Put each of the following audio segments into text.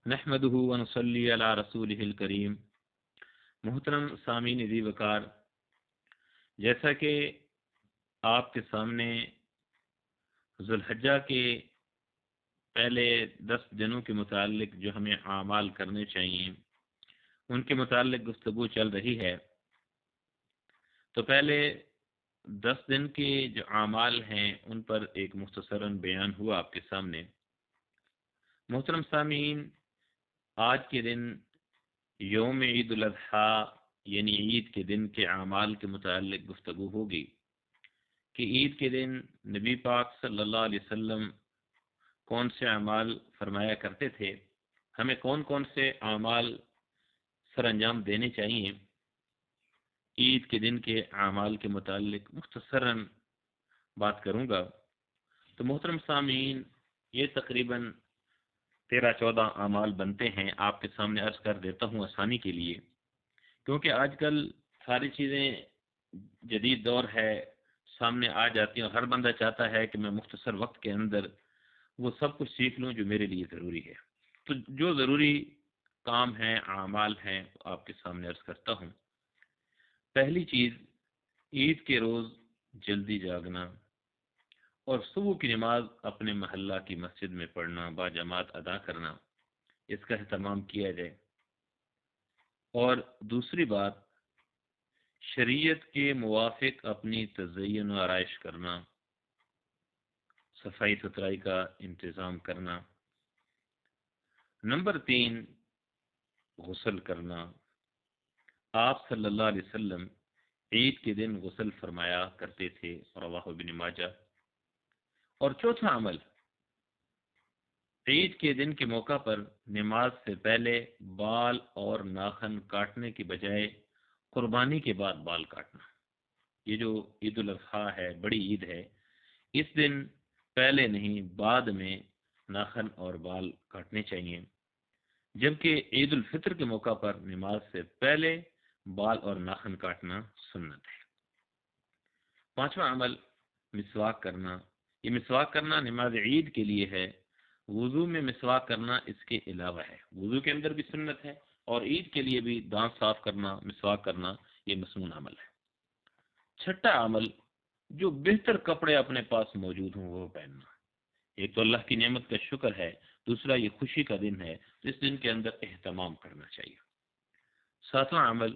نحمده ونصلي علی رسولہ الکریم۔ محترم سامعین عزیز وقار، جیسا کہ آپ کے سامنے ذوالحجہ کے پہلے 10 دنوں کے متعلق جو ہمیں اعمال کرنے چاہیے ان کے متعلق گفتگو چل رہی ہے، تو پہلے 10 دن کے جو اعمال ہیں ان پر ایک مختصراً بیان ہوا آپ کے سامنے۔ محترم سامعین، آج کے دن یوم عید الاضحیٰ یعنی عید کے دن کے اعمال کے متعلق گفتگو ہوگی کہ عید کے دن نبی پاک صلی اللہ علیہ وسلم کون سے اعمال فرمایا کرتے تھے، ہمیں کون کون سے اعمال سر انجام دینے چاہیے۔ عید کے دن کے اعمال کے متعلق مختصراً بات کروں گا۔ تو محترم سامعین، یہ تقریباً 13-14 اعمال بنتے ہیں، آپ کے سامنے عرض کر دیتا ہوں آسانی کے لیے، کیونکہ آج کل ساری چیزیں جدید دور ہے، سامنے آ جاتی ہیں اور ہر بندہ چاہتا ہے کہ میں مختصر وقت کے اندر وہ سب کچھ سیکھ لوں جو میرے لیے ضروری ہے۔ تو جو ضروری کام ہیں، اعمال ہیں، آپ کے سامنے عرض کرتا ہوں۔ پہلی چیز، عید کے روز جلدی جاگنا اور صبح کی نماز اپنے محلہ کی مسجد میں پڑھنا، باجماعت ادا کرنا، اس کا اہتمام کیا جائے۔ اور دوسری بات، شریعت کے موافق اپنی تزئین و آرائش کرنا، صفائی ستھرائی کا انتظام کرنا۔ نمبر 3، غسل کرنا۔ آپ صلی اللہ علیہ وسلم عید کے دن غسل فرمایا کرتے تھے، رواہ ابن ماجہ۔ اور چوتھا عمل، عید کے دن کے موقع پر نماز سے پہلے بال اور ناخن کاٹنے کی بجائے قربانی کے بعد بال کاٹنا۔ یہ جو عید الاضحیٰ ہے، بڑی عید ہے، اس دن پہلے نہیں بعد میں ناخن اور بال کاٹنے چاہیے، جبکہ عید الفطر کے موقع پر نماز سے پہلے بال اور ناخن کاٹنا سنت ہے۔ پانچواں عمل، مسواک کرنا۔ یہ مسواک کرنا نماز عید کے لیے ہے، وضو میں مسواک کرنا اس کے علاوہ ہے۔ وضو کے اندر بھی سنت ہے اور عید کے لیے بھی دانت صاف کرنا، مسواک کرنا، یہ مسنون عمل ہے۔ چھٹا عمل، جو بہتر کپڑے اپنے پاس موجود ہوں وہ پہننا۔ ایک تو اللہ کی نعمت کا شکر ہے، دوسرا یہ خوشی کا دن ہے، تو اس دن کے اندر اہتمام کرنا چاہیے۔ ساتواں عمل،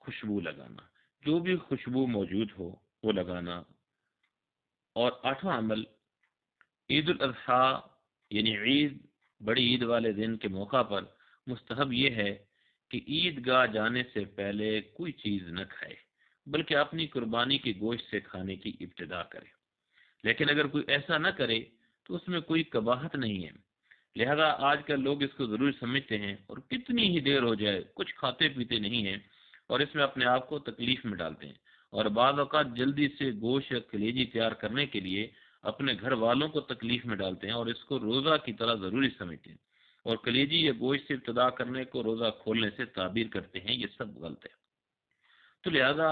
خوشبو لگانا، جو بھی خوشبو موجود ہو وہ لگانا۔ اور آٹھواں عمل، عید الاضحیٰ یعنی عید، بڑی عید والے دن کے موقع پر مستحب یہ ہے کہ عید گاہ جانے سے پہلے کوئی چیز نہ کھائے، بلکہ اپنی قربانی کے گوشت سے کھانے کی ابتدا کرے۔ لیکن اگر کوئی ایسا نہ کرے تو اس میں کوئی قباحت نہیں ہے، لہذا آج کل لوگ اس کو ضروری سمجھتے ہیں اور کتنی ہی دیر ہو جائے کچھ کھاتے پیتے نہیں ہیں اور اس میں اپنے آپ کو تکلیف میں ڈالتے ہیں، اور بعض اوقات جلدی سے گوشت یا کلیجی تیار کرنے کے لیے اپنے گھر والوں کو تکلیف میں ڈالتے ہیں اور اس کو روزہ کی طرح ضروری سمجھتے ہیں، اور کلیجی یا گوشت سے ابتدا کرنے کو روزہ کھولنے سے تعبیر کرتے ہیں۔ یہ سب غلط ہے۔ تو لہذا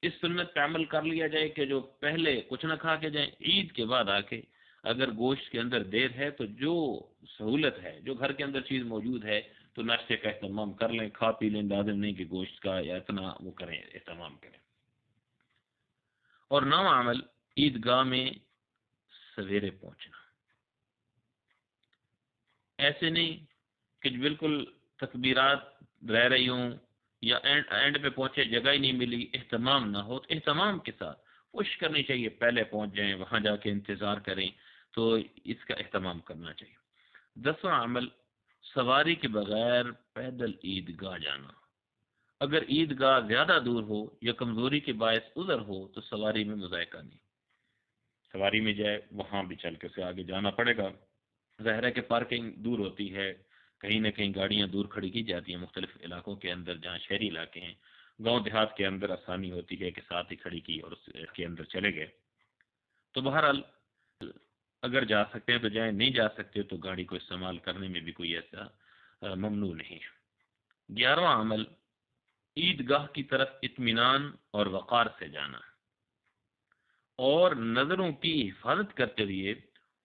اس سنت پہ عمل کر لیا جائے کہ جو پہلے کچھ نہ کھا کے جائیں، عید کے بعد آ کے اگر گوشت کے اندر دیر ہے تو جو سہولت ہے، جو گھر کے اندر چیز موجود ہے، تو ناشتے کا اہتمام کر لیں، کھا پی لیں، لازم نہیں کہ گوشت کا یا اتنا وہ کریں، اہتمام کریں۔ اور نواں عمل، عید گاہ میں سویرے پہنچنا۔ ایسے نہیں کہ بالکل تکبیرات رہ رہی ہوں یا اینڈ پہ پہنچے جگہ ہی نہیں ملی، اہتمام نہ ہو، تو اہتمام کے ساتھ کوشش کرنی چاہیے پہلے پہنچ جائیں، وہاں جا کے انتظار کریں، تو اس کا اہتمام کرنا چاہیے۔ 10واں عمل، سواری کے بغیر پیدل عید گاہ جانا۔ اگر عید گاہ زیادہ دور ہو یا کمزوری کے باعث عذر ہو تو سواری میں مذائقہ نہیں، سواری میں جائے، وہاں بھی چل کے سے آگے جانا پڑے گا۔ ظاہر ہے کہ پارکنگ دور ہوتی ہے، کہیں نہ کہیں گاڑیاں دور کھڑی کی جاتی ہیں مختلف علاقوں کے اندر جہاں شہری علاقے ہیں، گاؤں دیہات کے اندر آسانی ہوتی ہے کہ ساتھ ہی کھڑی کی اور اس کے اندر چلے گئے۔ تو بہرحال اگر جا سکتے ہیں تو جائیں، نہیں جا سکتے تو گاڑی کو استعمال کرنے میں بھی کوئی ایسا ممنوع نہیں ہے۔ 11واں عمل، عید گاہ کی طرف اطمینان اور وقار سے جانا اور نظروں کی حفاظت کرتے ہوئے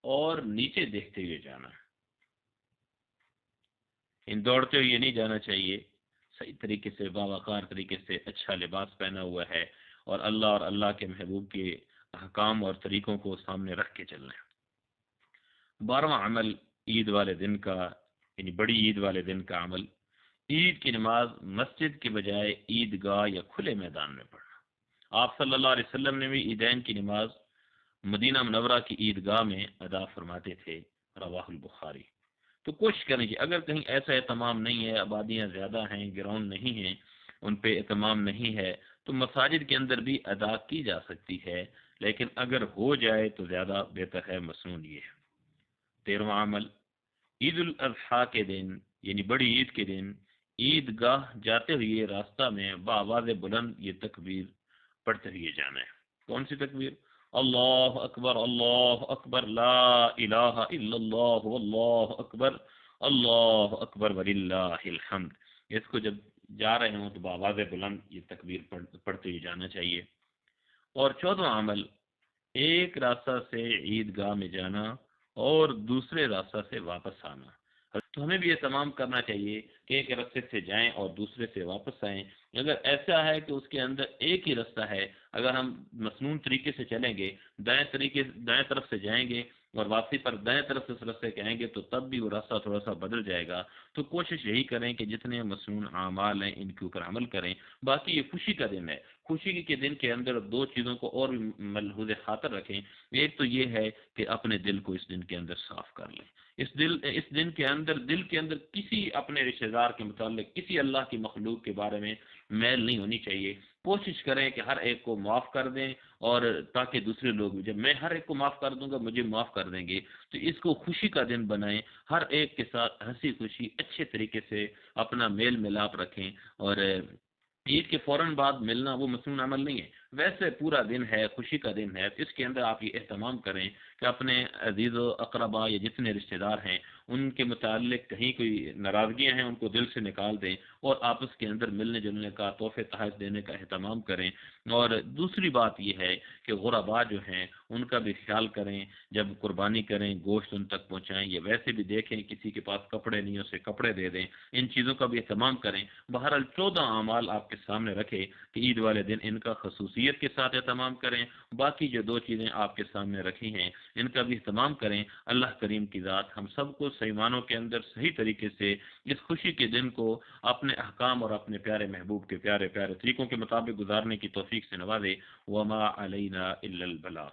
اور نیچے دیکھتے ہوئے جانا۔ ان دوڑتے ہوئے یہ نہیں جانا چاہیے، صحیح طریقے سے باوقار طریقے سے اچھا لباس پہنا ہوا ہے اور اللہ کے محبوب کے احکام اور طریقوں کو سامنے رکھ کے چلنا ہے۔ 12واں عمل عید والے دن کا، یعنی بڑی عید والے دن کا عمل، عید کی نماز مسجد کے بجائے عیدگاہ یا کھلے میدان میں پڑھنا۔ آپ صلی اللہ علیہ وسلم نے بھی عیدین کی نماز مدینہ منورہ کی عیدگاہ میں ادا فرماتے تھے، رواہ البخاری۔ تو کوشش کریں کہ اگر کہیں ایسا اہتمام نہیں ہے، آبادیاں زیادہ ہیں، گراؤنڈ نہیں ہیں، ان پہ اہتمام نہیں ہے، تو مساجد کے اندر بھی ادا کی جا سکتی ہے، لیکن اگر ہو جائے تو زیادہ بہتر ہے، مسنون یہ ہے۔ 13واں عمل، عید الاضحیٰ کے دن یعنی بڑی عید کے دن عیدگاہ جاتے ہوئے راستہ میں بآواز بلند یہ تکبیر پڑھتے ہوئے جانا ہے۔ کون سی تکبیر؟ اللہ اکبر لا الہ الا اللہ واللہ اکبر، اللہ اکبر وللہ الحمد۔ اس کو جب جا رہے ہوں تو بآواز بلند یہ تکبیر پڑھتے ہوئے جانا چاہیے۔ اور 14واں عمل، ایک راستہ سے عیدگاہ میں جانا اور دوسرے راستہ سے واپس آنا۔ تو ہمیں بھی یہ تمام کرنا چاہیے کہ ایک راستے سے جائیں اور دوسرے سے واپس آئیں۔ اگر ایسا ہے کہ اس کے اندر ایک ہی راستہ ہے، اگر ہم مسنون طریقے سے چلیں گے، دائیں طرف سے جائیں گے اور واپسی پر دائیں طرف سے اس راستے کے آئیں گے تو تب بھی وہ راستہ تھوڑا سا بدل جائے گا۔ تو کوشش یہی کریں کہ جتنے مسنون اعمال ہیں ان کے اوپر عمل کریں۔ باقی یہ خوشی کا دن ہے، خوشی کے دن کے اندر دو چیزوں کو اور بھی ملحوظ خاطر رکھیں۔ ایک تو یہ ہے کہ اپنے دل کو اس دن کے اندر صاف کر لیں۔ اس دن کے اندر دل کے اندر کسی اپنے رشتہ دار کے متعلق، کسی اللہ کی مخلوق کے بارے میں میل نہیں ہونی چاہیے۔ کوشش کریں کہ ہر ایک کو معاف کر دیں، اور تاکہ دوسرے لوگ بھی، جب میں ہر ایک کو معاف کر دوں گا مجھے معاف کر دیں گے، تو اس کو خوشی کا دن بنائیں۔ ہر ایک کے ساتھ ہنسی خوشی اچھے طریقے سے اپنا میل ملاپ رکھیں، اور عید کے فوراً بعد ملنا وہ مسنون عمل نہیں ہے، ویسے پورا دن ہے، خوشی کا دن ہے، اس کے اندر آپ یہ اہتمام کریں کہ اپنے عزیز و اقربا یا جتنے رشتہ دار ہیں ان کے متعلق کہیں کوئی ناراضگیاں ہیں ان کو دل سے نکال دیں، اور آپس کے اندر ملنے جلنے کا، تحفے تحائف دینے کا اہتمام کریں۔ اور دوسری بات یہ ہے کہ غربا جو ہیں ان کا بھی خیال کریں، جب قربانی کریں گوشت ان تک پہنچائیں، یا ویسے بھی دیکھیں کسی کے پاس کپڑے نہیں اسے کپڑے دے دیں، ان چیزوں کا بھی اہتمام کریں۔ بہرحال 14 اعمال آپ کے سامنے رکھے کہ عید والے دن ان کا خصوصیت کے ساتھ اہتمام کریں، باقی جو دو چیزیں آپ کے سامنے رکھی ہیں ان کا بھی اہتمام کریں۔ اللہ کریم کی ذات ہم سب کو صحیح معنوں کے اندر صحیح طریقے سے اس خوشی کے دن کو اپنے احکام اور اپنے پیارے محبوب کے پیارے پیارے طریقوں کے مطابق گزارنے کی توفیق سے نوازے۔ وما علینا الا البلاغ۔